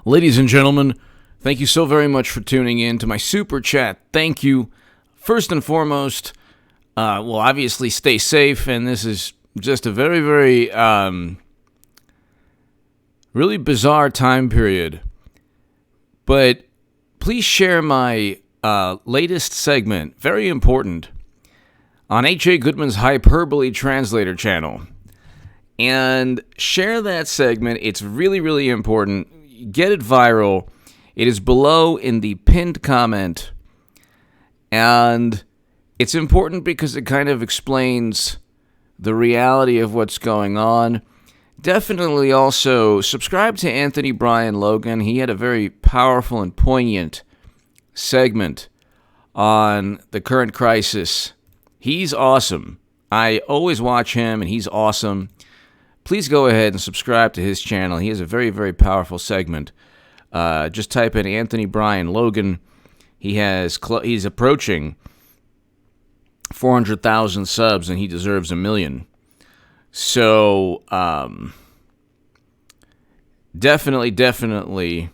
Ladies and gentlemen, thank you so very much for tuning in to my super chat. Thank you. First and foremost, obviously stay safe, and this is just a very, very, really bizarre time period. But please share my latest segment, very important, on H.A. Goodman's Hyperbole Translator channel. And share that segment. It's really, really important. Get it viral. It is below in the pinned comment. And it's important because it kind of explains the reality of what's going on. Definitely also subscribe to Anthony Brian Logan. He had a very powerful and poignant segment on the current crisis. He's awesome. I always watch him, and he's awesome. Please go ahead and subscribe to his channel. He has a very, very powerful segment. Just type in Anthony Brian Logan. He's approaching 400,000 subs, and he deserves 1 million. So, definitely,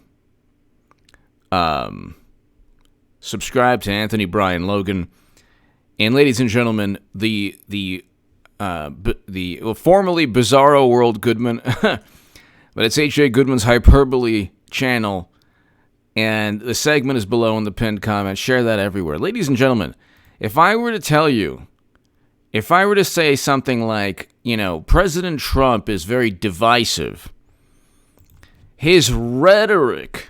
subscribe to Anthony Brian Logan. And ladies and gentlemen, the formerly Bizarro World Goodman, but it's H.A. Goodman's Hyperbole channel, and the segment is below in the pinned comment. Share that everywhere. Ladies and gentlemen, if I were to say something like, President Trump is very divisive, his rhetoric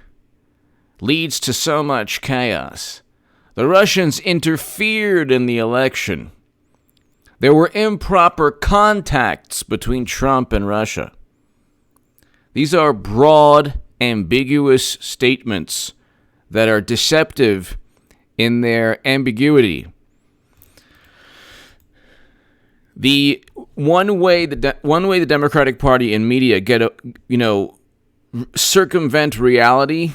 leads to so much chaos, the Russians interfered in the election, there were improper contacts between Trump and Russia. These are broad, ambiguous statements that are deceptive in their ambiguity. The one way the Democratic Party and media circumvent reality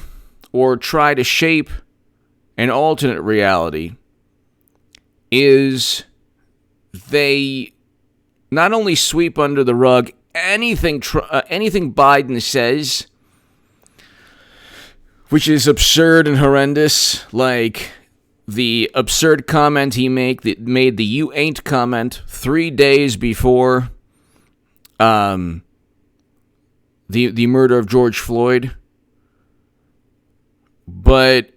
or try to shape an alternate reality is they not only sweep under the rug anything Biden says, which is absurd and horrendous, like the absurd comment he made the "you ain't" comment 3 days before the murder of George Floyd. But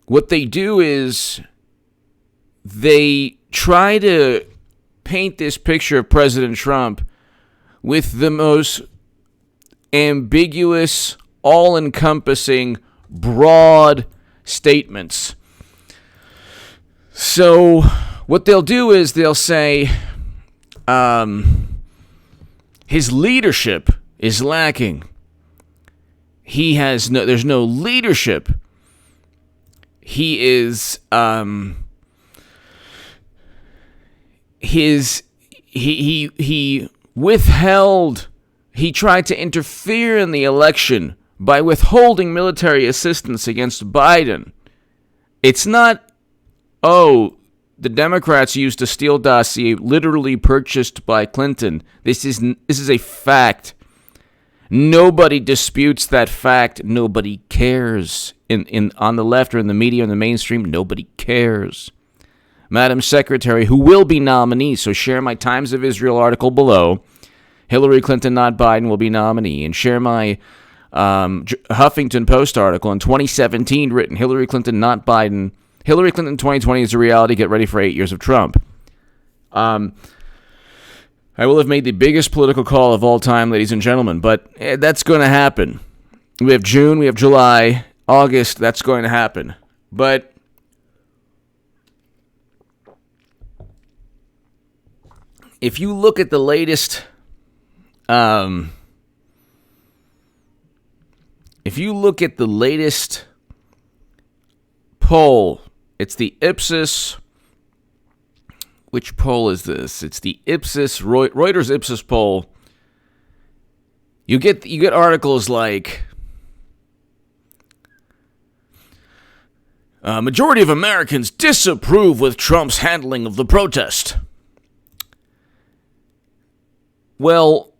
what they do is they try to paint this picture of President Trump with the most ambiguous, all-encompassing, broad statements. So what they'll do is they'll say his leadership is lacking. There's no leadership. He is he withheld. He tried to interfere in the election by withholding military assistance against Biden. It's not, the Democrats used a Steele dossier literally purchased by Clinton. This is a fact. Nobody disputes that fact. Nobody cares. On the left or in the media, in the mainstream, nobody cares. Madam Secretary, who will be nominee, so share my Times of Israel article below. Hillary Clinton, not Biden, will be nominee. And share my Huffington Post article in 2017 written, Hillary Clinton, not Biden. Hillary Clinton 2020 is a reality. Get ready for 8 years of Trump. I will have made the biggest political call of all time, ladies and gentlemen, but that's going to happen. We have June, we have July, August, that's going to happen. But if you look at the latest poll, it's the Ipsos. Which poll is this? It's the Ipsos, Reuters Ipsos poll. You get articles like majority of Americans disapprove with Trump's handling of the protest. Well,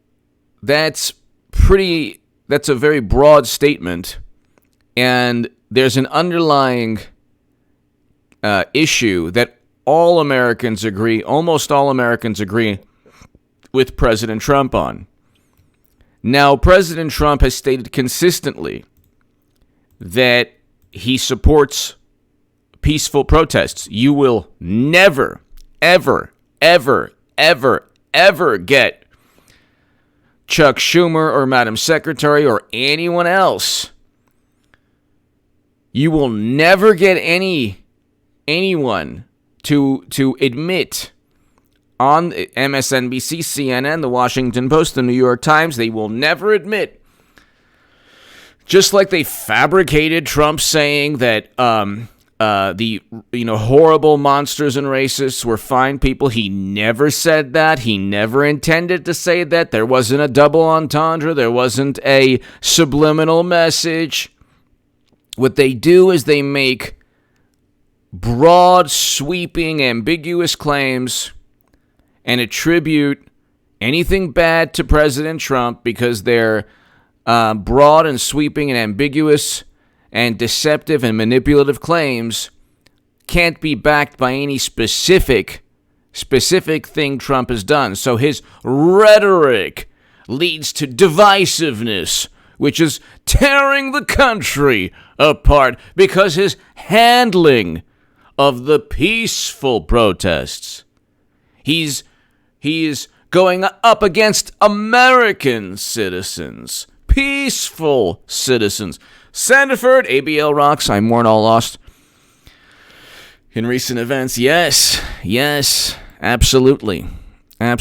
that's pretty that's a very broad statement, and there's an underlying issue that all Americans agree, almost all Americans agree with President Trump on. Now, President Trump has stated consistently that he supports peaceful protests. You will never, ever, ever, ever, ever get Chuck Schumer or Madam Secretary or anyone else. You will never get anyone to admit on MSNBC, CNN, the Washington Post, the New York Times. They will never admit, just like they fabricated Trump saying that the horrible monsters and racists were fine people. He never said that. He never intended to say that. There wasn't a double entendre. There wasn't a subliminal message. What they do is they make broad, sweeping, ambiguous claims and attribute anything bad to President Trump because they're broad and sweeping and ambiguous and deceptive and manipulative claims can't be backed by any specific thing Trump has done. So his rhetoric leads to divisiveness, which is tearing the country apart because his handling of the peaceful protests, he's going up against American citizens, peaceful citizens. Sandiford, ABL rocks. I'm more all lost in recent events. Yes, absolutely. In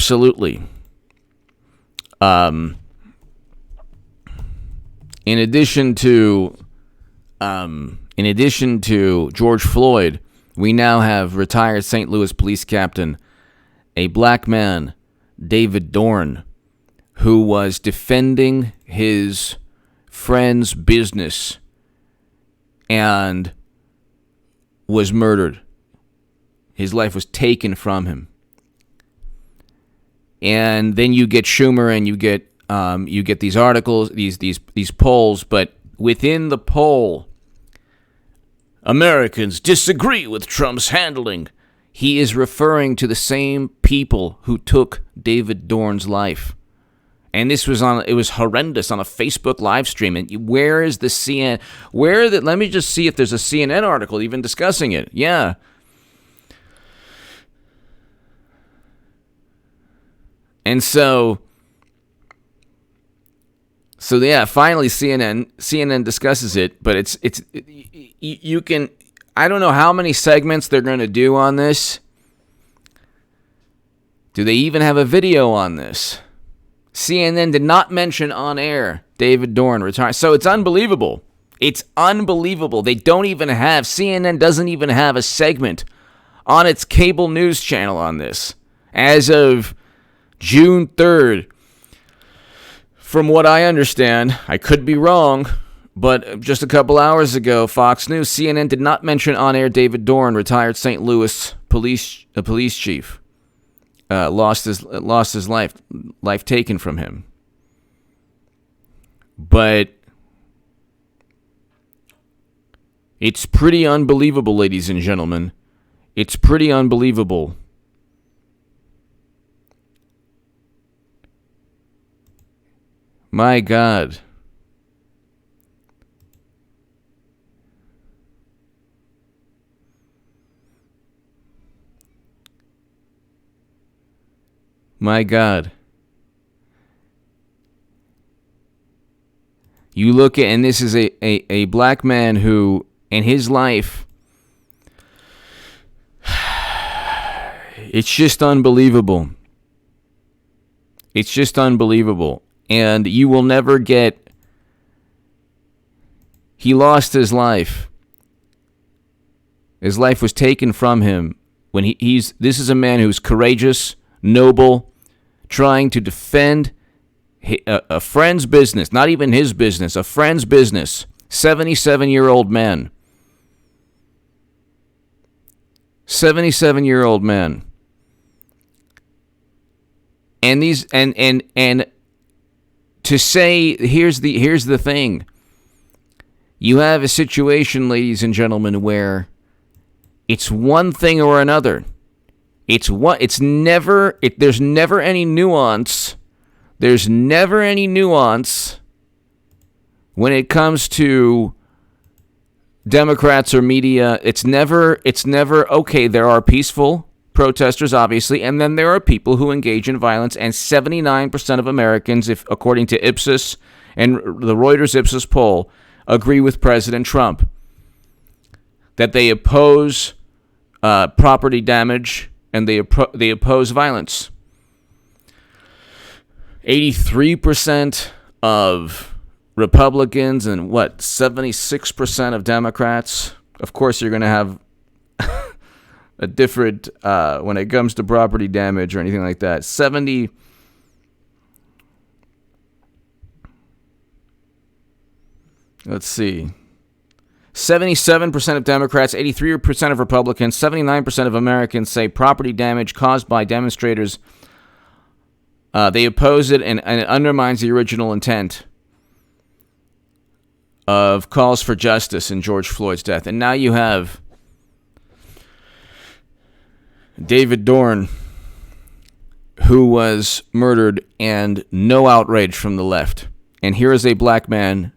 addition to George Floyd, we now have retired St. Louis police captain, a black man, David Dorn, who was defending his friend's business and was murdered. His life was taken from him. And then you get Schumer and you get these articles, these polls, but within the poll, Americans disagree with Trump's handling. He is referring to the same people who took David Dorn's life. And it was horrendous on a Facebook live stream. And where is the CNN? Let me just see if there's a CNN article even discussing it. Yeah. And so yeah, finally CNN discusses it, but you can, I don't know how many segments they're going to do on this. Do they even have a video on this? CNN did not mention on air David Dorn retired. So it's unbelievable. It's unbelievable. CNN doesn't even have a segment on its cable news channel on this. As of June 3rd, from what I understand, I could be wrong, but just a couple hours ago, Fox News, CNN did not mention on air David Dorn, retired St. Louis police chief. Lost his life taken from him. But it's pretty unbelievable, ladies and gentlemen. It's pretty unbelievable. My God. My God. You look at, and this is a black man who, in his life, it's just unbelievable. It's just unbelievable. And you will never get, he lost his life. His life was taken from him when this is a man who's courageous, noble, trying to defend a friend's business, not even his business, a friend's business. 77-year-old man. 77-year-old man. And to say, here's the thing. You have a situation, ladies and gentlemen, where it's one thing or another. There's never any nuance. There's never any nuance when it comes to Democrats or media. It's never okay, there are peaceful protesters, obviously, and then there are people who engage in violence, and 79% of Americans, if according to Ipsos and the Reuters Ipsos poll, agree with President Trump that they oppose property damage and they oppose violence. 83% of Republicans and 76% of Democrats. Of course, you're going to have a different when it comes to property damage or anything like that. 77% of Democrats, 83% of Republicans, 79% of Americans say property damage caused by demonstrators, they oppose it and it undermines the original intent of calls for justice in George Floyd's death. And now you have David Dorn, who was murdered, and no outrage from the left. And here is a black man,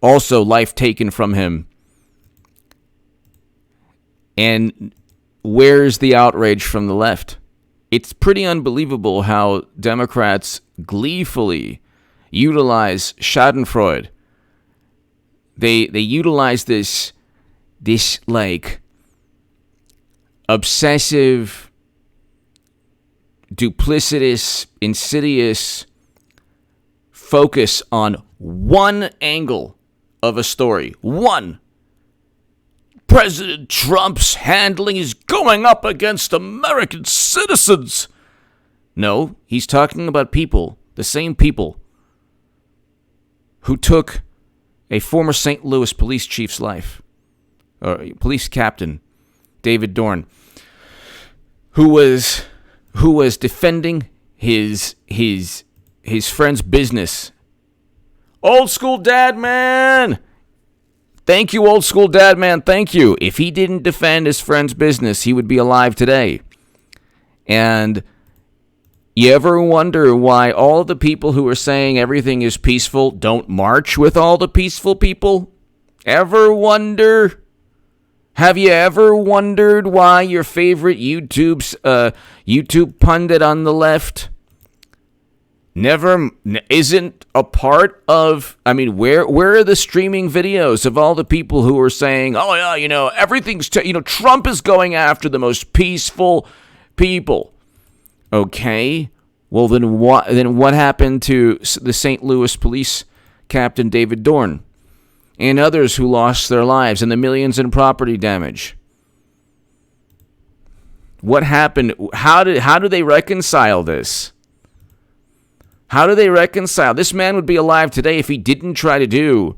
also life taken from him. And where's the outrage from the left? It's pretty unbelievable how Democrats gleefully utilize Schadenfreude. They utilize this like obsessive, duplicitous, insidious focus on one angle of a story. One. President Trump's handling is going up against American citizens. No, he's talking about people, the same people who took a former St. Louis police chief's life, or police captain, David Dorn, who was defending his friend's business. Old school dad man. Thank you, old school dad man. Thank you. If he didn't defend his friend's business, he would be alive today. And you ever wonder why all the people who are saying everything is peaceful don't march with all the peaceful people? Ever wonder? Have you ever wondered why your favorite YouTube pundit on the left isn't a part of? I mean, where are the streaming videos of all the people who are saying, oh yeah, everything's Trump is going after the most peaceful people? Okay, well then what happened to the St. Louis police captain David Dorn and others who lost their lives and the millions in property damage? What happened? How do they reconcile this? How do they reconcile? This man would be alive today if he didn't try to do.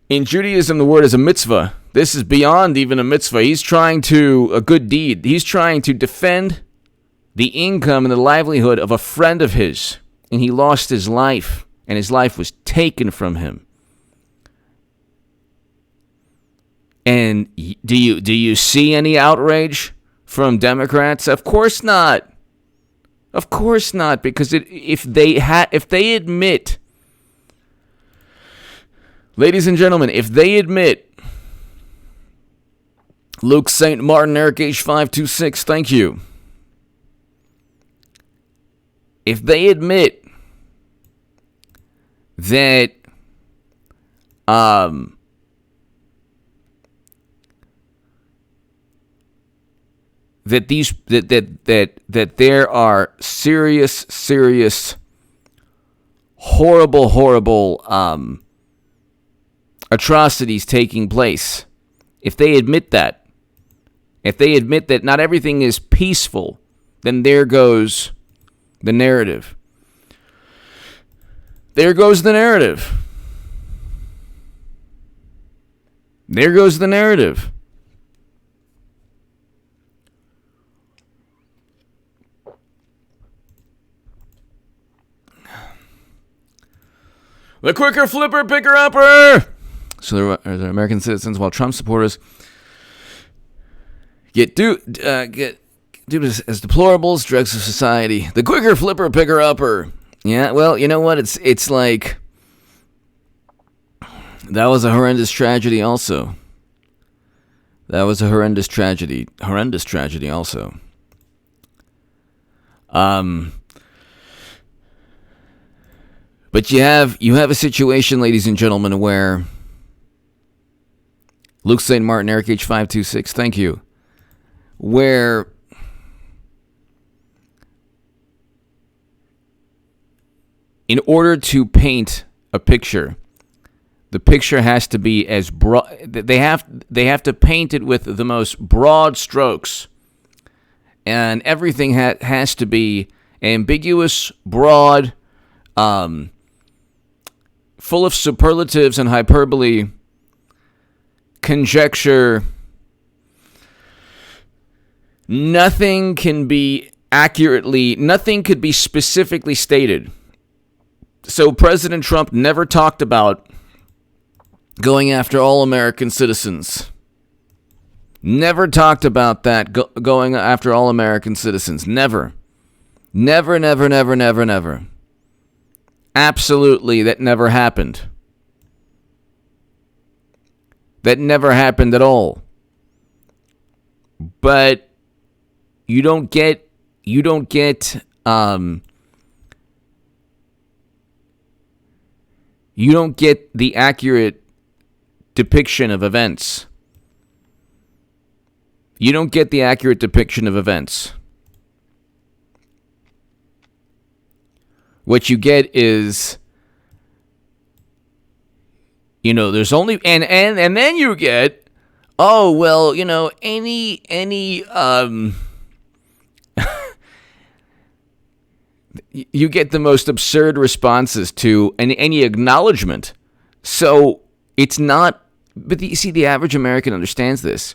In Judaism, the word is a mitzvah. This is beyond even a mitzvah. He's trying to, a good deed. He's trying to defend the income and the livelihood of a friend of his. And he lost his life, and his life was taken from him. And do you see any outrage from Democrats? Of course not. Of course not, because if they admit, ladies and gentlemen, if they admit, Luke St. Martin, Eric H526, thank you. If they admit that that there are serious, horrible atrocities taking place, if they admit that not everything is peaceful, then there goes the narrative. There goes the narrative. There goes the narrative. The quicker flipper picker upper. So they're American citizens, while Trump supporters get duped as deplorables, dregs of society. The quicker flipper picker upper. Yeah, well, you know what? It's like that was a horrendous tragedy also. That was a horrendous tragedy also. But you have a situation, ladies and gentlemen, where Luke St. Martin, Eric H526, thank you, where in order to paint a picture, the picture has to be as broad. They have to paint it with the most broad strokes, and everything has to be ambiguous, broad, full of superlatives and hyperbole, conjecture. Nothing could be specifically stated. So President Trump never talked about going after all American citizens. Never talked about that, going after all American citizens. Never. Never, never, never, never, never. Absolutely, that never happened. That never happened at all. But you don't get the accurate depiction of events. You don't get the accurate depiction of events. What you get is, there's only and then you get, oh well, any you get the most absurd responses to any acknowledgement. So it's not, but you see, the average American understands this.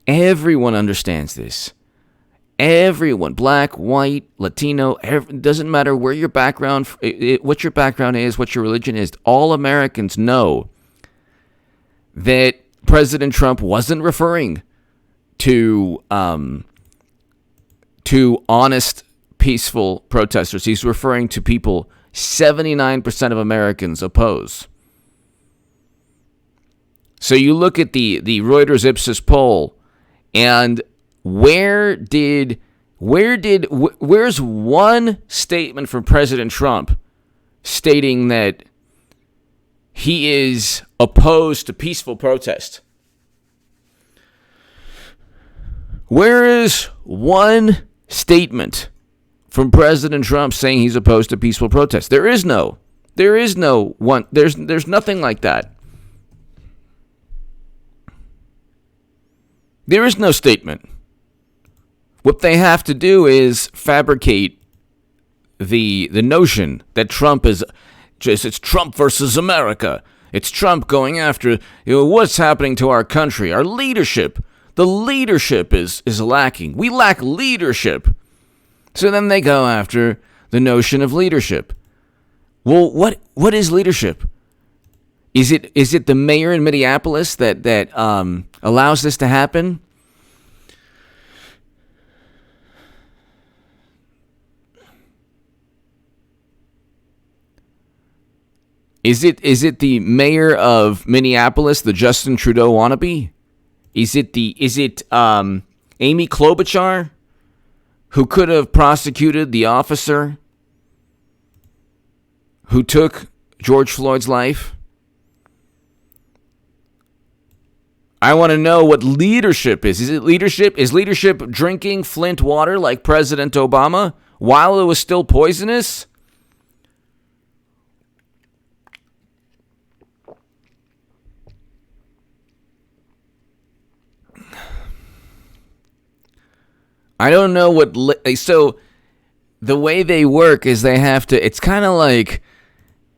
Everyone understands this. Everyone, black, white, Latino, doesn't matter where your background, what your background is, what your religion is. All Americans know that President Trump wasn't referring to honest, peaceful protesters. He's referring to people 79% of Americans oppose. So you look at the Reuters Ipsos poll, and where's one statement from President Trump stating that he is opposed to peaceful protest? Where is one statement from President Trump saying he's opposed to peaceful protest? There is no one. There's nothing like that. There is no statement. What they have to do is fabricate the notion that Trump is just, it's Trump versus America. It's Trump going after what's happening to our country, our leadership. The leadership is lacking. We lack leadership. So then they go after the notion of leadership. Well, what is leadership? Is it the mayor in Minneapolis that allows this to happen? Is it the mayor of Minneapolis, the Justin Trudeau wannabe? Is it Amy Klobuchar, who could have prosecuted the officer who took George Floyd's life? I want to know what leadership is. Is leadership drinking Flint water like President Obama while it was still poisonous? I don't know so the way they work is they have to, it's kind of like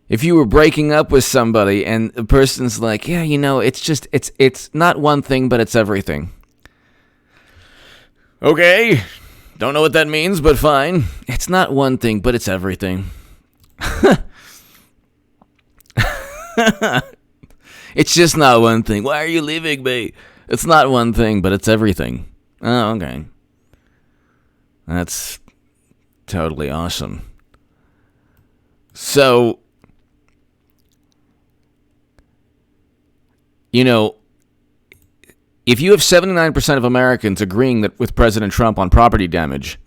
if you were breaking up with somebody and the person's like, yeah, it's not one thing, but it's everything. Okay. Don't know what that means, but fine. It's not one thing, but it's everything. It's just not one thing. Why are you leaving me? It's not one thing, but it's everything. Oh, okay. That's totally awesome. So, you know, if you have 79% of Americans agreeing with President Trump on property damage,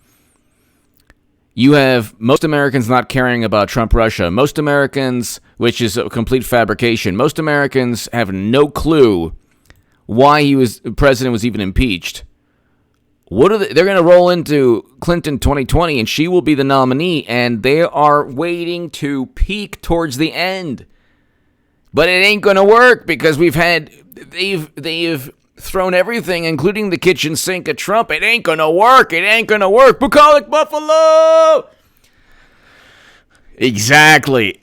you have most Americans not caring about Trump-Russia. Most Americans, which is a complete fabrication, most Americans have no clue why the president was even impeached. They're going to roll into Clinton 2020, and she will be the nominee, and they are waiting to peak towards the end. But it ain't going to work because they've thrown everything, including the kitchen sink at Trump. It ain't going to work. It ain't going to work. Bucolic Buffalo! Exactly.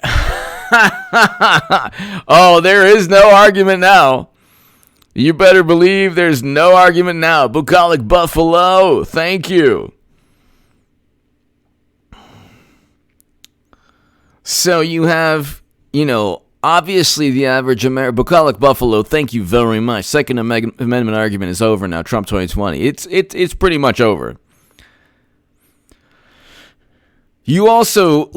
Oh, there is no argument now. You better believe there's no argument now. Bucolic Buffalo, thank you. So you have, obviously the average American. Bucolic Buffalo, thank you very much. Second Amendment argument is over now. Trump 2020. It's pretty much over. You also,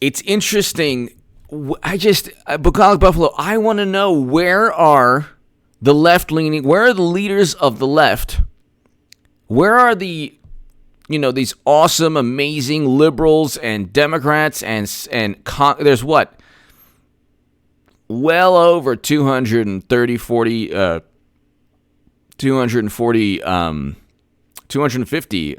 it's interesting. Bucolic Buffalo, I want to know where are the left-leaning, where are the leaders of the left? Where are these awesome, amazing liberals and Democrats there's what? Well over 250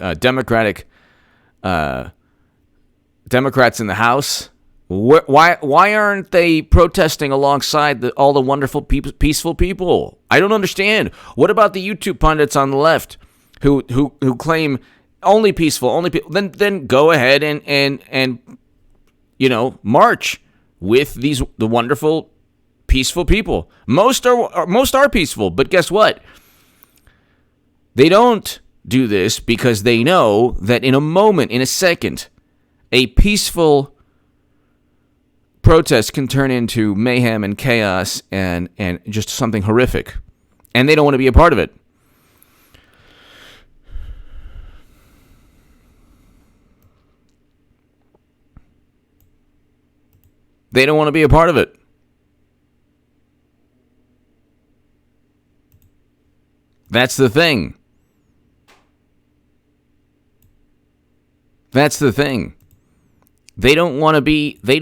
Democrats in the House. Why aren't they protesting alongside all the wonderful peaceful people? I don't understand. What about the YouTube pundits on the left who claim only peaceful, then go ahead and march with the wonderful peaceful people. Most are peaceful, but guess what? They don't do this because they know that in a moment, in a second, a peaceful protest can turn into mayhem and chaos and just something horrific. And they don't want to be a part of it. They don't want to be a part of it. That's the thing. That's the thing. They don't want to be, they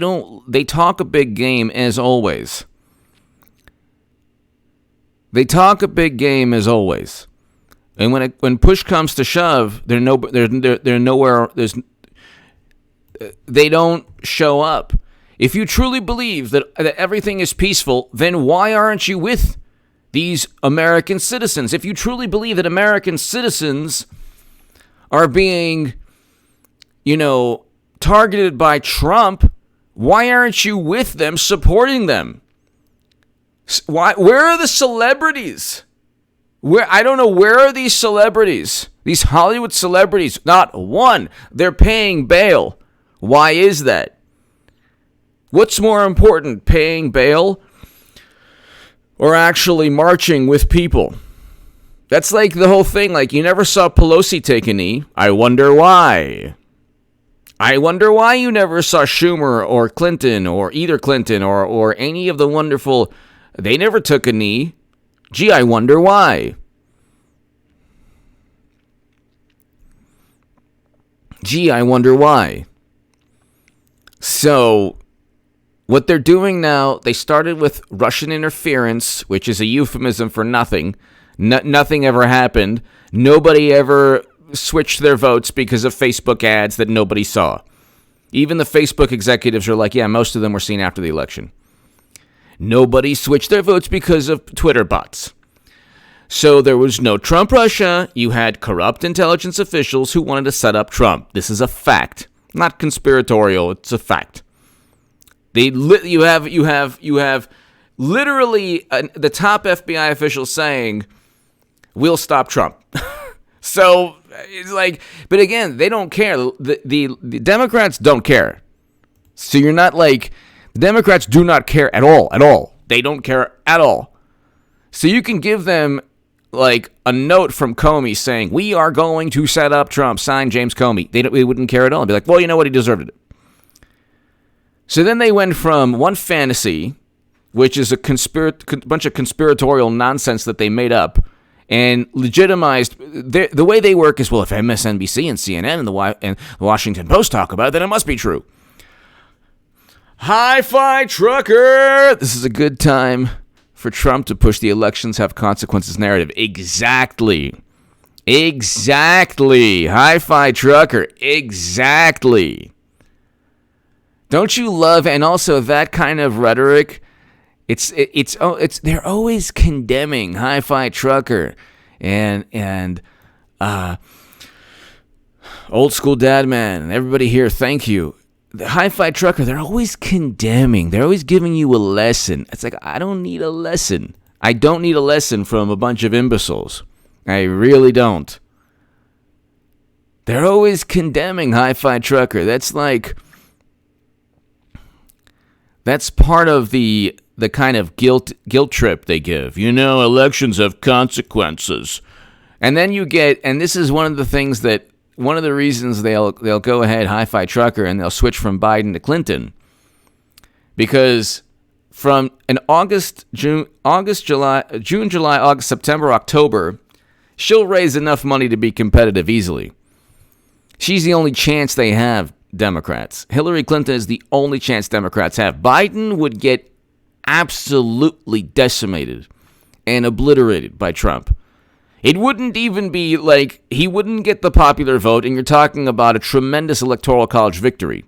talk a big game as always. They talk a big game as always. And when push comes to shove, they're nowhere, they don't show up. If you truly believe that everything is peaceful, then why aren't you with these American citizens? If you truly believe that American citizens are being, targeted by Trump, why aren't you with them, supporting them? Where are the celebrities? I don't know, where are these celebrities? These Hollywood celebrities? Not one. They're paying bail. Why is that? What's more important, paying bail or actually marching with people? That's like the whole thing. You never saw Pelosi take a knee. I wonder why. I wonder why you never saw Schumer or Clinton or either Clinton or any of the wonderful. They never took a knee. Gee, I wonder why. Gee, I wonder why. So, what they're doing now, they started with Russian interference, which is a euphemism for nothing. Nothing ever happened. Nobody ever switched their votes because of Facebook ads that nobody saw. Even the Facebook executives are like, yeah, most of them were seen after the election. Nobody switched their votes because of Twitter bots. So there was no Trump Russia. You had corrupt intelligence officials who wanted to set up Trump. This is a fact, not conspiratorial. It's a fact. You have literally the top FBI officials saying, "We'll stop Trump." So it's but again, they don't care. The Democrats don't care. So you're not The Democrats do not care at all, at all. They don't care at all. So you can give them like a note from Comey saying, we are going to set up Trump, sign James Comey. They wouldn't care at all. They'd be like, well, you know what? He deserved it. So then they went from one fantasy, which is a bunch of conspiratorial nonsense that they made up, and legitimized. The way they work is, well, if MSNBC and CNN and the Washington Post talk about it, then it must be true. Hi-Fi Trucker! This is a good time for Trump to push the elections have consequences narrative. Exactly. Hi-Fi Trucker. Exactly. Don't you love, and also that kind of rhetoric, they're always condemning Hi-Fi Trucker and Old School Dad Man and everybody here, thank you. The Hi-Fi Trucker, they're always condemning. They're always giving you a lesson. It's like, I don't need a lesson. I don't need a lesson from a bunch of imbeciles. I really don't. They're always condemning Hi-Fi Trucker. That's part of the kind of guilt trip they give. You know, elections have consequences. And then you get, and this is one of the reasons they'll go ahead, Hi-Fi Trucker, and they'll switch from Biden to Clinton. Because from June, July, August, September, October, she'll raise enough money to be competitive easily. She's the only chance they have, Democrats. Hillary Clinton is the only chance Democrats have. Biden would get absolutely decimated and obliterated by Trump. It wouldn't even be like, he wouldn't get the popular vote, and you're talking about a tremendous electoral college victory.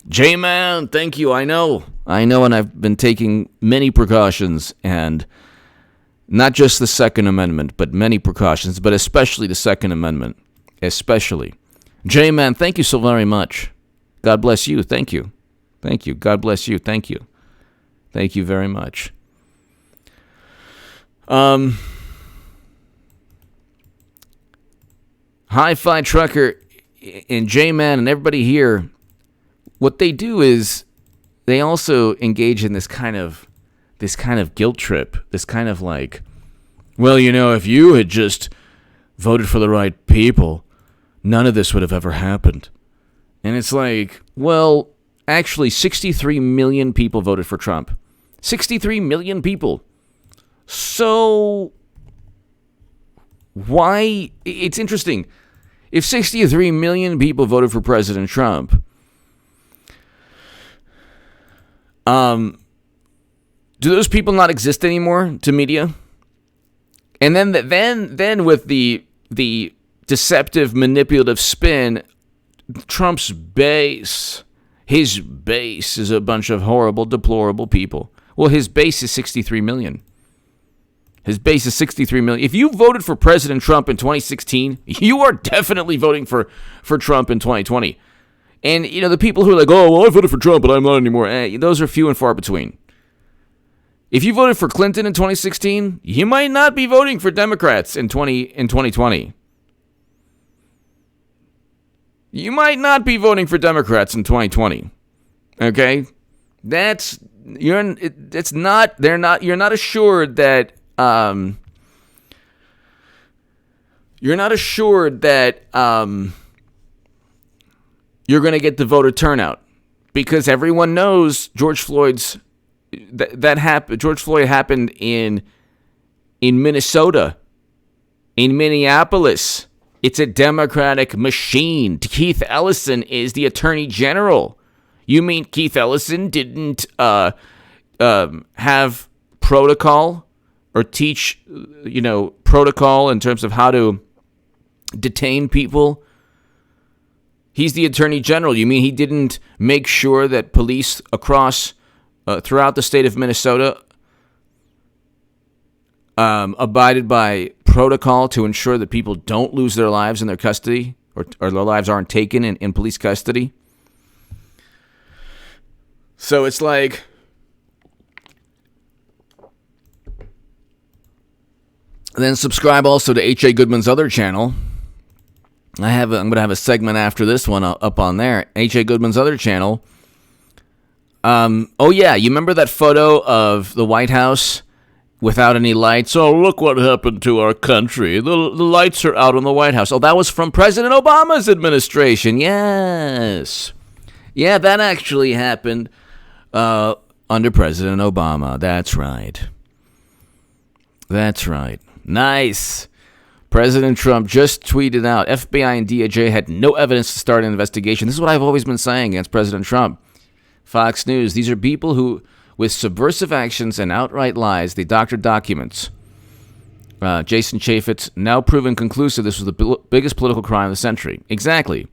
J-Man, thank you, I know, and I've been taking many precautions, and not just the Second Amendment, but many precautions, but especially the Second Amendment, especially. J-Man, thank you so very much. God bless you, thank you. Thank you, God bless you, thank you. Thank you very much. Hi-Fi Trucker and J-Man and everybody here, what they do is they also engage in this kind of guilt trip, this kind of like, well, you know, if you had just voted for the right people, none of this would have ever happened. And it's like, well, actually 63 million people voted for Trump. 63 million people. So, why? It's interesting. If 63 million people voted for President Trump, do those people not exist anymore to media? And then with the deceptive, manipulative spin, Trump's base, his base is a bunch of horrible, deplorable people. Well, his base is 63 million. His base is 63 million. If you voted for President Trump in 2016, you are definitely voting for Trump in 2020. And, you know, the people who are like, oh, well, I voted for Trump, but I'm not anymore. Those are few and far between. If you voted for Clinton in 2016, you might not be voting for Democrats in 2020. You might not be voting for Democrats in 2020. Okay? You're not assured that you're going to get the voter turnout, because everyone knows George Floyd happened in Minnesota, in Minneapolis. It's a Democratic machine. Keith Ellison is the Attorney General. You mean Keith Ellison didn't have protocol or teach, protocol in terms of how to detain people? He's the Attorney General. You mean he didn't make sure that police across throughout the state of Minnesota abided by protocol to ensure that people don't lose their lives in their custody, or their lives aren't taken in police custody? So it's like, then subscribe also to H.A. Goodman's other channel. I'm going to have a segment after this one up on there. H.A. Goodman's other channel, Oh, yeah, you remember that photo of the White House without any lights? Oh, look what happened to our country. The lights are out on the White House. Oh, that was from President Obama's administration. Yes. Yeah, that actually happened under President Obama. That's right. That's right. Nice. President Trump just tweeted out, FBI and DOJ had no evidence to start an investigation. This is what I've always been saying against President Trump. Fox News, these are people who, with subversive actions and outright lies, they doctored documents. Jason Chaffetz, now proven conclusive this was the biggest political crime of the century. Exactly.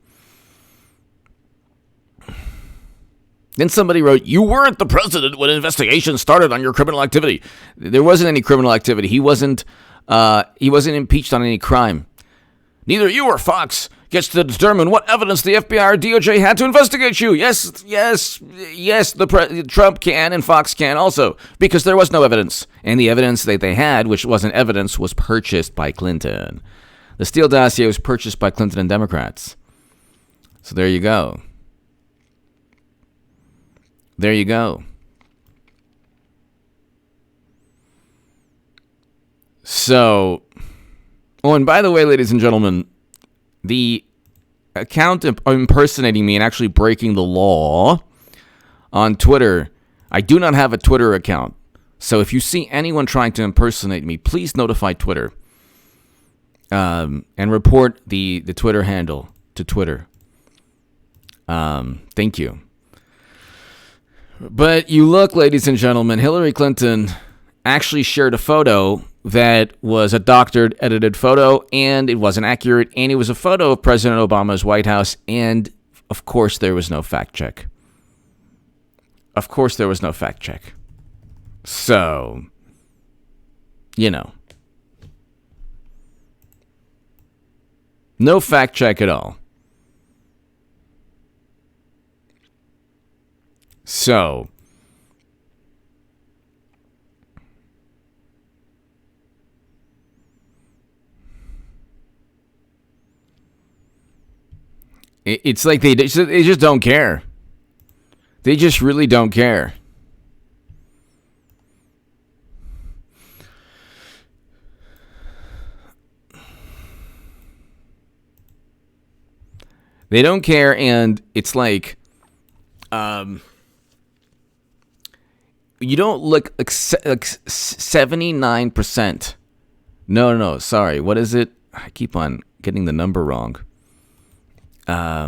Then somebody wrote, you weren't the president when investigations started on your criminal activity. There wasn't any criminal activity. He wasn't impeached on any crime. Neither you or Fox gets to determine what evidence the FBI or DOJ had to investigate you. Yes, Trump can and Fox can also, because there was no evidence. And the evidence that they had, which wasn't evidence, was purchased by Clinton. The Steele dossier was purchased by Clinton and Democrats. So there you go. There you go. So, oh, and by the way, ladies and gentlemen, the account impersonating me and actually breaking the law on Twitter, I do not have a Twitter account. So if you see anyone trying to impersonate me, please notify Twitter and report the Twitter handle to Twitter. Thank you. But you look, ladies and gentlemen, Hillary Clinton actually shared a photo that was a doctored, edited photo, and it wasn't accurate, and it was a photo of President Obama's White House, and of course there was no fact check. Of course there was no fact check. So, you know. No fact check at all. So, it's like they just don't care. They just really don't care. They don't care, and it's like, you don't look like 79%. No, sorry. What is it? I keep on getting the number wrong. I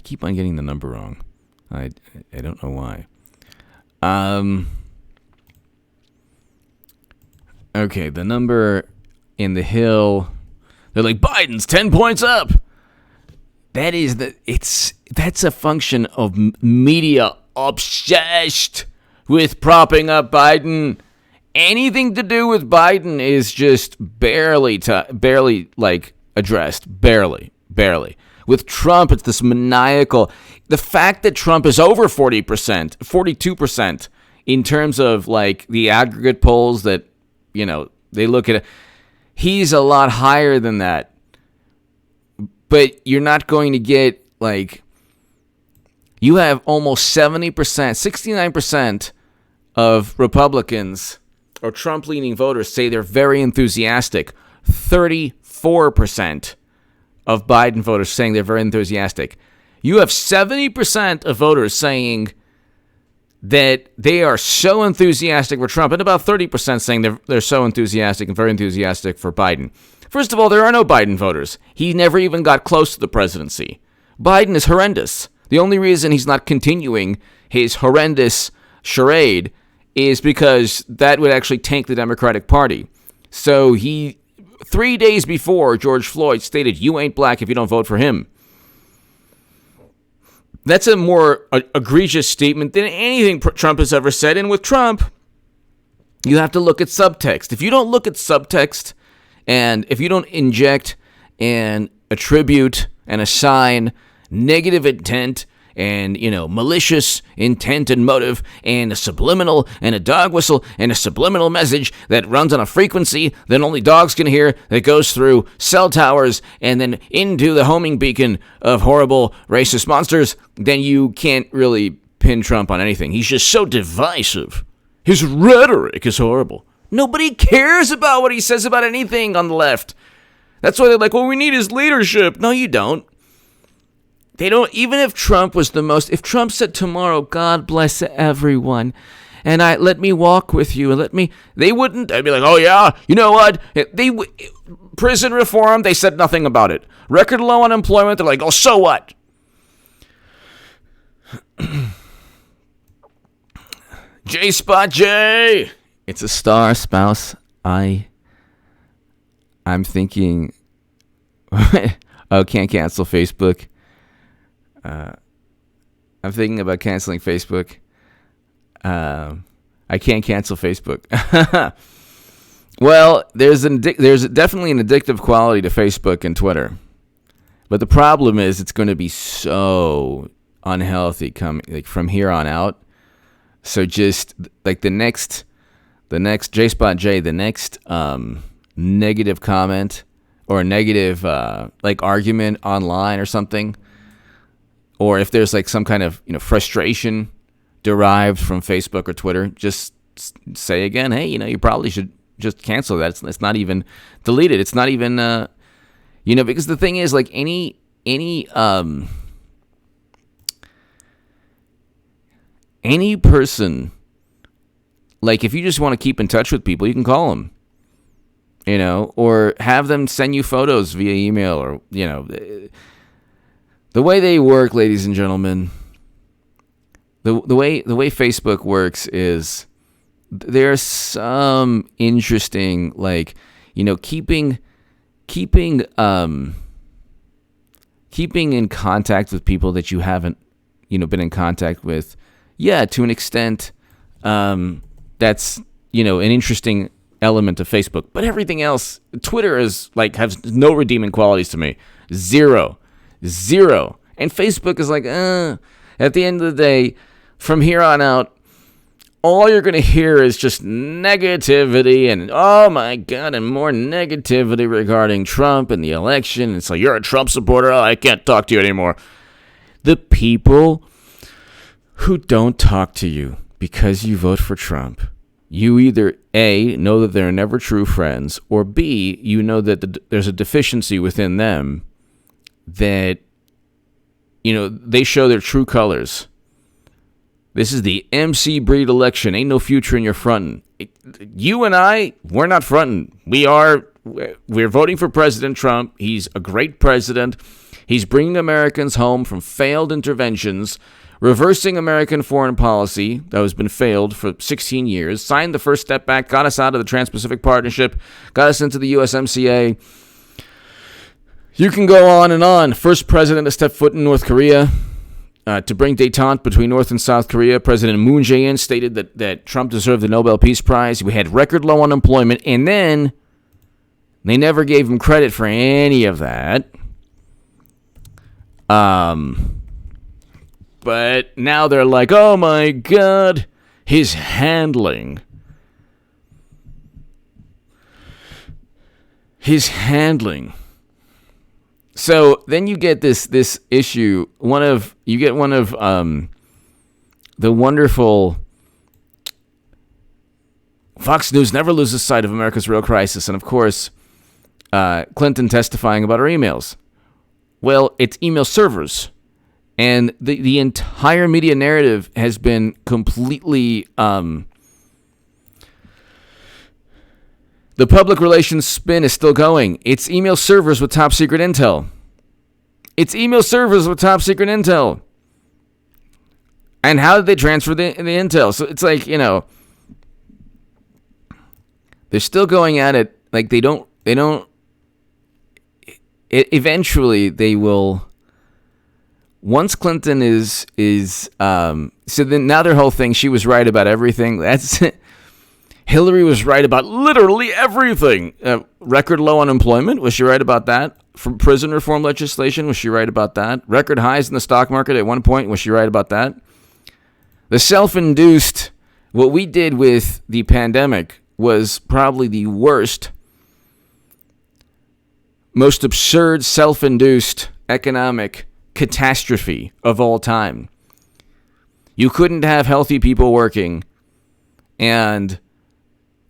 keep on getting the number wrong. I don't know why. Okay, the number in the Hill, they're like, Biden's 10 points up. That's a function of media obsessed with propping up Biden. Anything to do with Biden is just barely like addressed. Barely. With Trump, it's this maniacal. The fact that Trump is over 40%, 42% in terms of like the aggregate polls that, you know, they look at it, he's a lot higher than that. But you're not going to get, like, you have almost 70%, 69% of Republicans or Trump-leaning voters say they're very enthusiastic. 34% of Biden voters saying they're very enthusiastic. You have 70% of voters saying that they are so enthusiastic for Trump, and about 30% saying they're so enthusiastic and very enthusiastic for Biden. First of all, there are no Biden voters. He never even got close to the presidency. Biden is horrendous. The only reason he's not continuing his horrendous charade is because that would actually tank the Democratic Party. So he, 3 days before George Floyd, stated, you ain't black if you don't vote for him. That's a more egregious statement than anything Trump has ever said. And with Trump, you have to look at subtext. If you don't look at subtext, and if you don't inject and attribute and assign negative intent and, malicious intent and motive, and a subliminal and a dog whistle and a subliminal message that runs on a frequency that only dogs can hear, that goes through cell towers and then into the homing beacon of horrible racist monsters, then you can't really pin Trump on anything. He's just so divisive. His rhetoric is horrible. Nobody cares about what he says about anything on the left. That's why they're like, well, we need his leadership. No, you don't. They don't. Even if Trump was if Trump said tomorrow, God bless everyone, and let me walk with you, and they wouldn't. I'd be like, oh yeah, you know what? Prison reform, they said nothing about it. Record low unemployment, they're like, oh, so what? J Spot J. It's a star, spouse. I'm thinking. Oh, can't cancel Facebook. I'm thinking about canceling Facebook. I can't cancel Facebook. Well, there's definitely an addictive quality to Facebook and Twitter, but the problem is it's going to be so unhealthy from here on out. So just like the next J Spot J, the next negative comment or a negative argument online or something, or if there's some kind of frustration derived from Facebook or Twitter, just say again, hey, you probably should just cancel that. It's not even deleted. It's not even because the thing is, any person, if you just want to keep in touch with people, you can call them, or have them send you photos via email, or the way they work, ladies and gentlemen. The way Facebook works is there's some interesting keeping in contact with people that you haven't been in contact with. Yeah, to an extent, that's an interesting element of Facebook. But everything else, Twitter is has no redeeming qualities to me. Zero. And Facebook is at the end of the day, from here on out, all you're going to hear is just negativity and, oh my God, and more negativity regarding Trump and the election. It's like, you're a Trump supporter? Oh, I can't talk to you anymore. The people who don't talk to you because you vote for Trump, you either A, know that they're never true friends, or B, you know that there's a deficiency within them that, they show their true colors. This is the MC Breed election. Ain't no future in your frontin'. You and I, we're not frontin'. We're voting for President Trump. He's a great president. He's bringing Americans home from failed interventions, reversing American foreign policy that has been failed for 16 years, signed the First Step Back, got us out of the Trans-Pacific Partnership, got us into the USMCA. You can go on and on. First president to step foot in North Korea. To bring détente between North and South Korea, President Moon Jae-in stated that Trump deserved the Nobel Peace Prize. We had record low unemployment, and then they never gave him credit for any of that. But now they're like, oh my God, his handling. So then you get this issue. You get one of the wonderful Fox News never loses sight of America's real crisis, and of course, Clinton testifying about her emails. Well, it's email servers, and the entire media narrative has been completely. The public relations spin is still going. It's email servers with top secret intel. And how did they transfer the intel? So it's they're still going at it. Eventually they will. Once Clinton is so then now their whole thing, she was right about everything. That's it. Hillary was right about literally everything. Record low unemployment. Was she right about that? from prison reform legislation. Was she right about that? Record highs in the stock market at one point. Was she right about that? The self-induced, what we did with the pandemic was probably the worst, most absurd self-induced economic catastrophe of all time. You couldn't have healthy people working and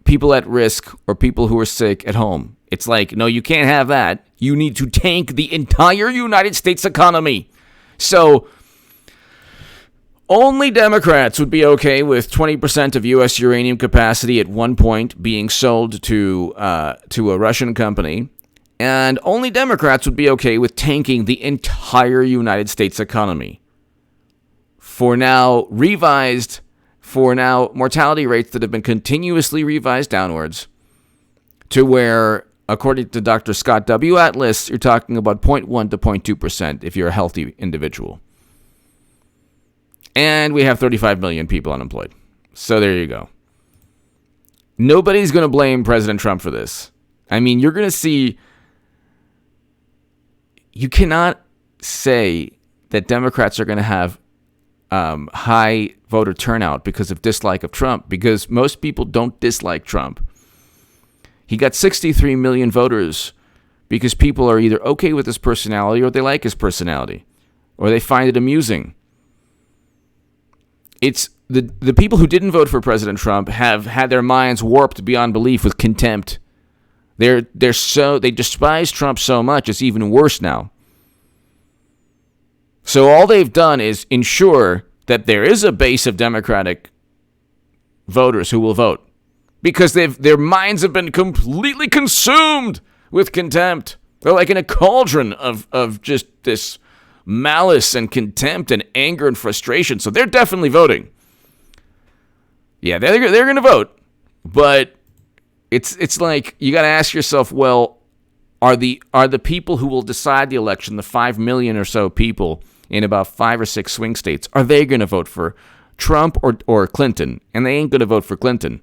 people at risk or people who are sick at home. It's like, no, you can't have that. You need to tank the entire United States economy. So only Democrats would be okay with 20% of U.S. uranium capacity at one point being sold to a Russian company. And only Democrats would be okay with tanking the entire United States economy. For now, mortality rates that have been continuously revised downwards to where, according to Dr. Scott W. Atlas, you're talking about 0.1 to 0.2% if you're a healthy individual. And we have 35 million people unemployed. So there you go. Nobody's going to blame President Trump for this. I mean, you're going to see... You cannot say that Democrats are going to have high voter turnout because of dislike of Trump, because most people don't dislike Trump. He got 63 million voters because people are either okay with his personality or they like his personality or they find it amusing. It's the people who didn't vote for President Trump have had their minds warped beyond belief with contempt. They despise Trump so much, it's even worse now. So all they've done is ensure that there is a base of Democratic voters who will vote, because their minds have been completely consumed with contempt. They're like in a cauldron of just this malice and contempt and anger and frustration. So they're definitely voting. Yeah, they're going to vote, but it's like you got to ask yourself, well, are the people who will decide the election, the 5 million or so people in about 5 or 6 swing states, are they going to vote for Trump or Clinton? And they ain't going to vote for Clinton.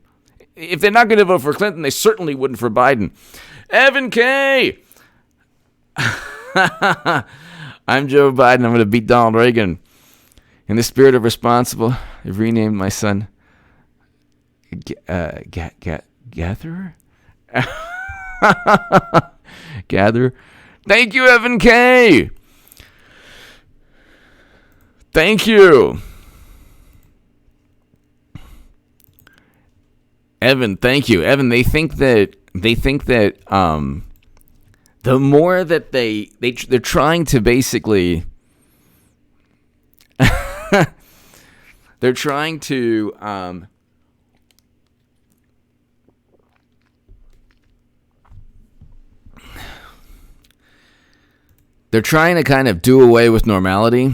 If they're not going to vote for Clinton, they certainly wouldn't for Biden. Evan K. I'm Joe Biden. I'm going to beat Donald Reagan. In the spirit of responsible, I've renamed my son Gatherer? Gatherer. Thank you, Evan K. Thank you. Evan, thank you. Evan, they think that the more that they're trying to basically they're trying to they're trying to kind of do away with normality.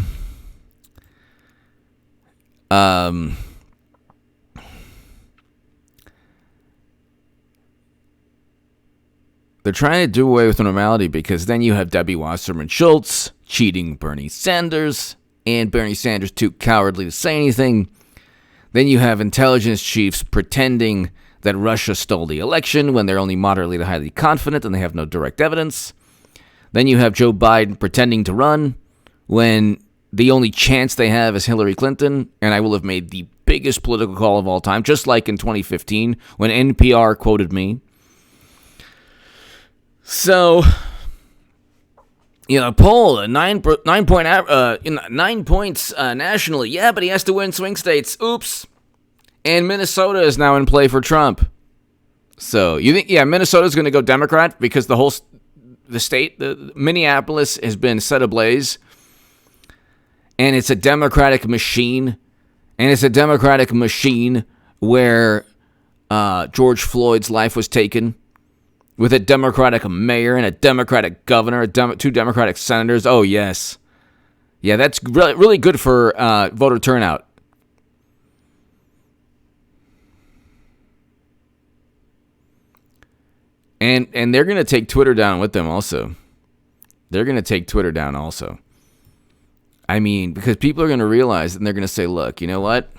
They're trying to do away with normality because then you have Debbie Wasserman Schultz cheating Bernie Sanders, and Bernie Sanders too cowardly to say anything. Then you have intelligence chiefs pretending that Russia stole the election when they're only moderately to highly confident and they have no direct evidence. Then you have Joe Biden pretending to run when the only chance they have is Hillary Clinton, and I will have made the biggest political call of all time, just like in 2015 when NPR quoted me. So, poll 9 points nationally. Yeah, but he has to win swing states. Oops. And Minnesota is now in play for Trump. So you think, Minnesota's going to go Democrat because the state, Minneapolis has been set ablaze, and it's a Democratic machine, and it's a Democratic machine where George Floyd's life was taken, with a Democratic mayor and a Democratic governor, 2 Democratic senators. Oh, yes. Yeah, that's really good for voter turnout. And they're going to take Twitter down with them also. They're going to take Twitter down also. I mean, because people are going to realize and they're going to say, look, you know what?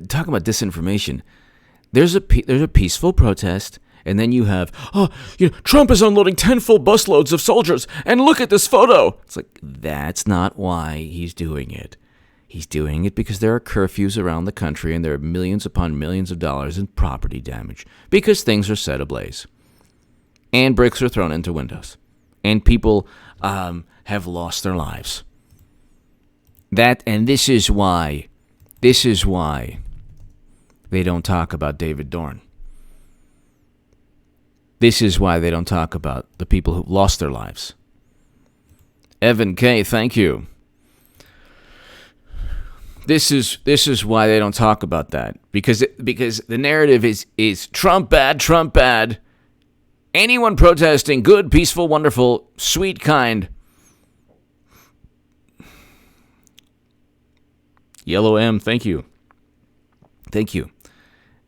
talk about disinformation. There's a peaceful protest, and then you have, Trump is unloading 10 full busloads of soldiers, and look at this photo. It's like, that's not why he's doing it. He's doing it because there are curfews around the country, and there are millions upon millions of dollars in property damage because things are set ablaze, and bricks are thrown into windows, and people have lost their lives. This is why they don't talk about David Dorn. This is why they don't talk about the people who lost their lives. Evan K., thank you. This is why they don't talk about that, because the narrative is Trump bad. Anyone protesting, good, peaceful, wonderful, sweet, kind. Yellow M, thank you.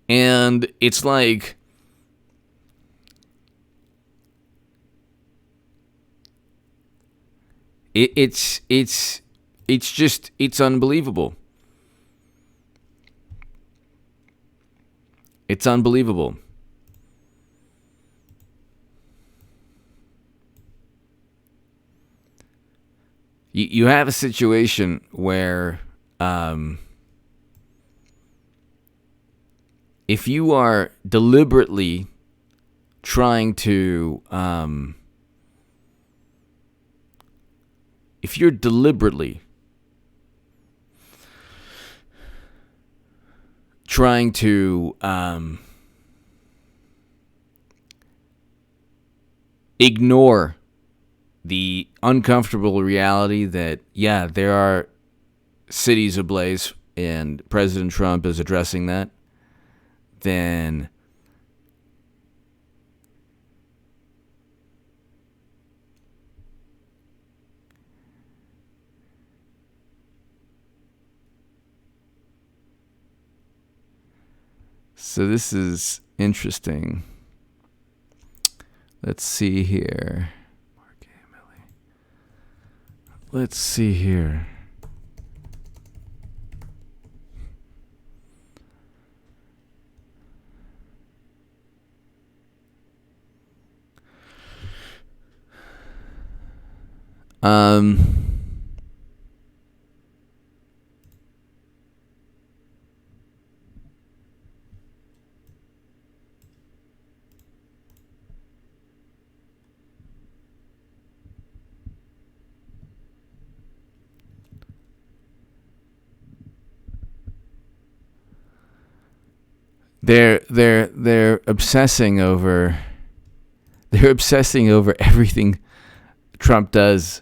And it's like, it's unbelievable. It's unbelievable. You have a situation where if you are deliberately trying to ignore the uncomfortable reality that, there are cities ablaze and President Trump is addressing that, then so this is interesting. Let's see here. Let's see here. They're obsessing over everything Trump does,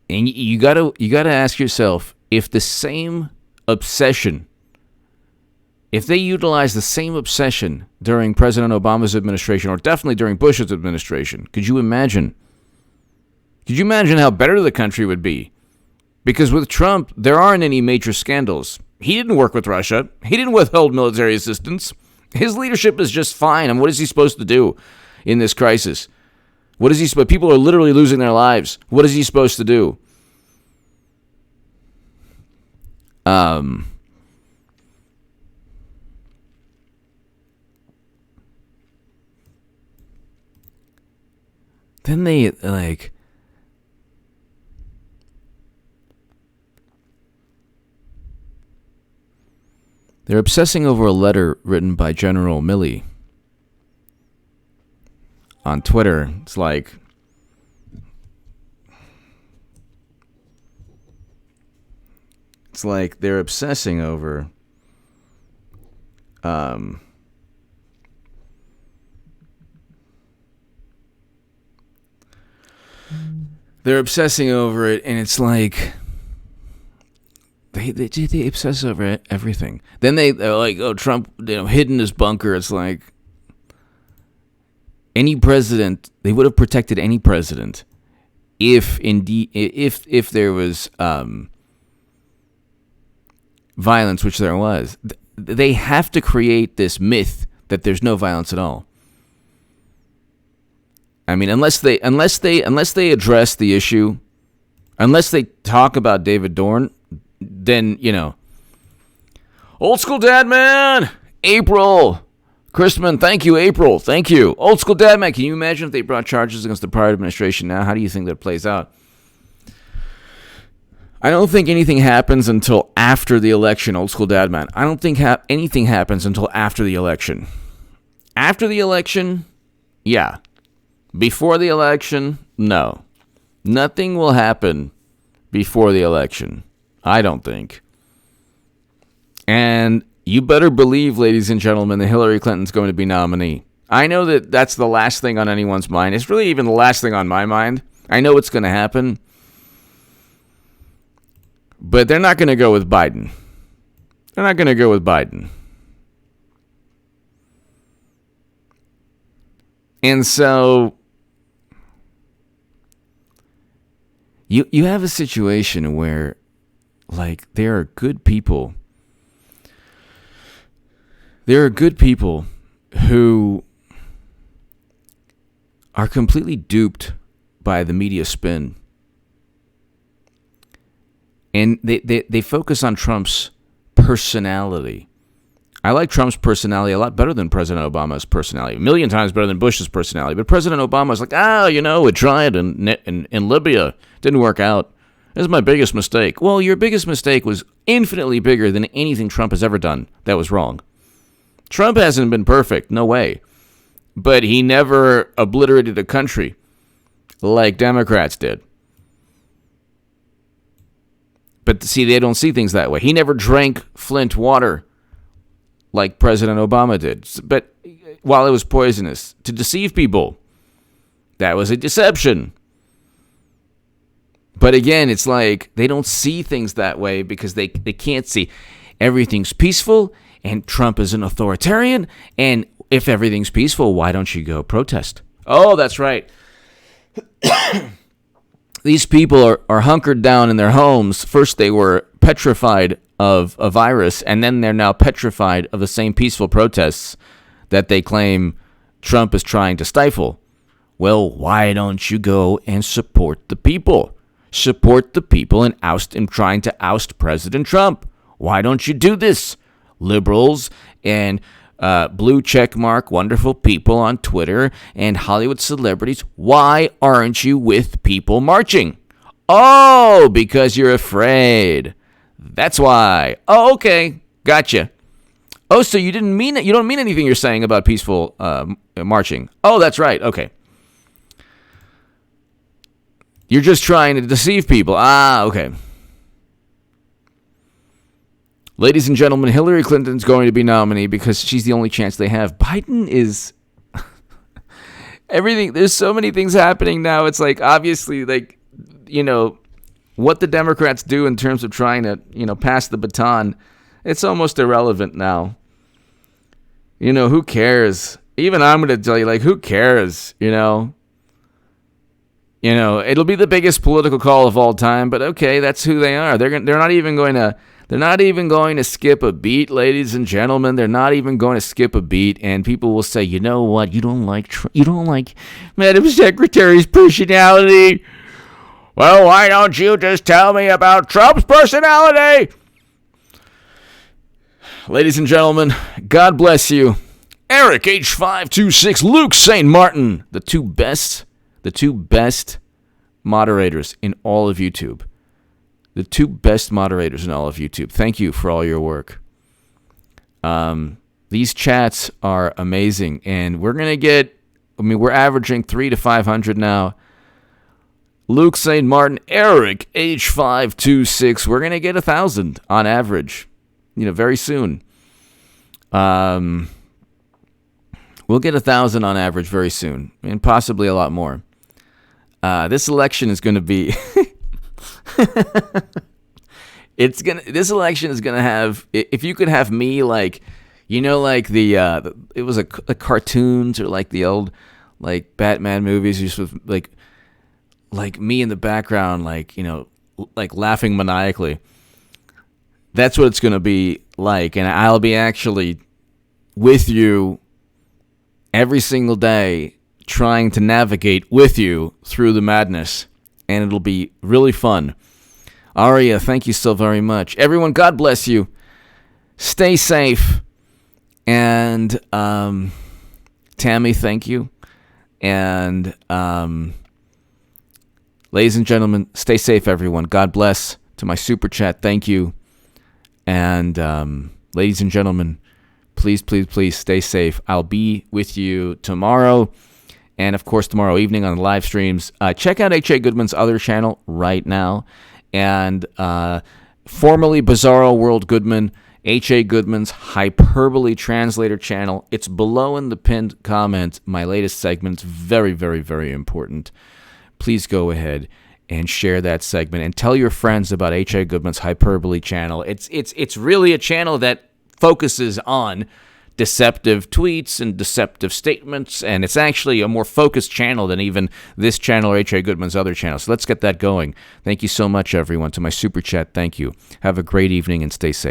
and you gotta ask yourself if the same obsession, if they utilize the same obsession during President Obama's administration, or definitely during Bush's administration, could you imagine how better the country would be? Because with Trump, there aren't any major scandals. He didn't work with Russia. He didn't withhold military assistance. His leadership is just fine. And what is he supposed to do in this crisis? People are literally losing their lives. What is he supposed to do? Then they they're obsessing over a letter written by General Milley on Twitter. It's like, they're obsessing over it, and it's like they obsess over everything. Then they're like, Trump, hid in his bunker. It's like, any president, they would have protected any president if there was violence, which there was. They have to create this myth that there's no violence at all. I mean, unless they address the issue, unless they talk about David Dorn, then, Old School Dad Man, April. Chrisman, thank you, April. Thank you. Old School Dad Man, can you imagine if they brought charges against the prior administration now? How do you think that plays out? I don't think anything happens until after the election, Old School Dad Man. I don't think anything happens until after the election. After the election, yeah. Before the election, no. Nothing will happen before the election, I don't think. And you better believe, ladies and gentlemen, that Hillary Clinton's going to be nominee. I know that that's the last thing on anyone's mind. It's really even the last thing on my mind. I know it's going to happen. But they're not going to go with Biden. They're not going to go with Biden. And so you have a situation where, like, there are good people. There are good people who are completely duped by the media spin. And they focus on Trump's personality. I like Trump's personality a lot better than President Obama's personality. A million times better than Bush's personality. But President Obama's like, we tried in Libya. Didn't work out. This is my biggest mistake. Well, your biggest mistake was infinitely bigger than anything Trump has ever done that was wrong. Trump hasn't been perfect, no way. But he never obliterated a country like Democrats did. But see, they don't see things that way. He never drank Flint water like President Obama did. But while it was poisonous, to deceive people, that was a deception. But again, it's like they don't see things that way because they can't see. Everything's peaceful and Trump is an authoritarian. And if everything's peaceful, why don't you go protest? Oh, that's right. These people are hunkered down in their homes. First, they were petrified of a virus, and then they're now petrified of the same peaceful protests that they claim Trump is trying to stifle. Well, why don't you go and support the people? Support the people in trying to oust President Trump. Why don't you do this? Liberals and blue checkmark wonderful people on Twitter and Hollywood celebrities, why aren't you with people marching? Oh, because you're afraid. That's why. Oh, okay. Gotcha. Oh, so you didn't mean it. You don't mean anything you're saying about peaceful marching. Oh, that's right. Okay. You're just trying to deceive people. Ah, okay. Ladies and gentlemen, Hillary Clinton's going to be nominee because she's the only chance they have. Biden is everything. There's so many things happening now. It's like, obviously, like, what the Democrats do in terms of trying to, pass the baton, it's almost irrelevant now. Who cares? Even I'm going to tell you, like, who cares? It'll be the biggest political call of all time, but okay, that's who they are. They're not even going to skip a beat, ladies and gentlemen. They're not even going to skip a beat. And people will say, you know what? You don't like Madam Secretary's personality. Well, why don't you just tell me about Trump's personality? Ladies and gentlemen, God bless you. Eric H526, Luke St. Martin, the two best moderators in all of YouTube. The two best moderators in all of YouTube. Thank you for all your work. These chats are amazing, and we're averaging 300 to 500 now. Luke St. Martin, Eric H526. We're going to get 1,000 on average, very soon. We'll get 1,000 on average very soon, and possibly a lot more. This election is going to be this election is gonna have, if you could have me, like, like it was a cartoons or like the old, like, Batman movies, just with like me in the background, like, like laughing maniacally. That's what it's gonna be like, and I'll be actually with you every single day, trying to navigate with you through the madness, and it'll be really fun. Aria, thank you so very much. Everyone, God bless you. Stay safe. And Tammy, thank you. And ladies and gentlemen, stay safe, everyone. God bless. To my super chat, thank you. And ladies and gentlemen, please, please, please stay safe. I'll be with you tomorrow. And, of course, tomorrow evening on the live streams. Check out H.A. Goodman's other channel right now. And formerly Bizarro World Goodman, H.A. Goodman's Hyperbole Translator channel. It's below in the pinned comment. My latest segment's very, very, very important. Please go ahead and share that segment and tell your friends about H.A. Goodman's Hyperbole channel. It's really a channel that focuses on deceptive tweets and deceptive statements, and it's actually a more focused channel than even this channel or H.A. Goodman's other channel. So let's get that going. Thank you so much, everyone. To my super chat, thank you. Have a great evening and stay safe.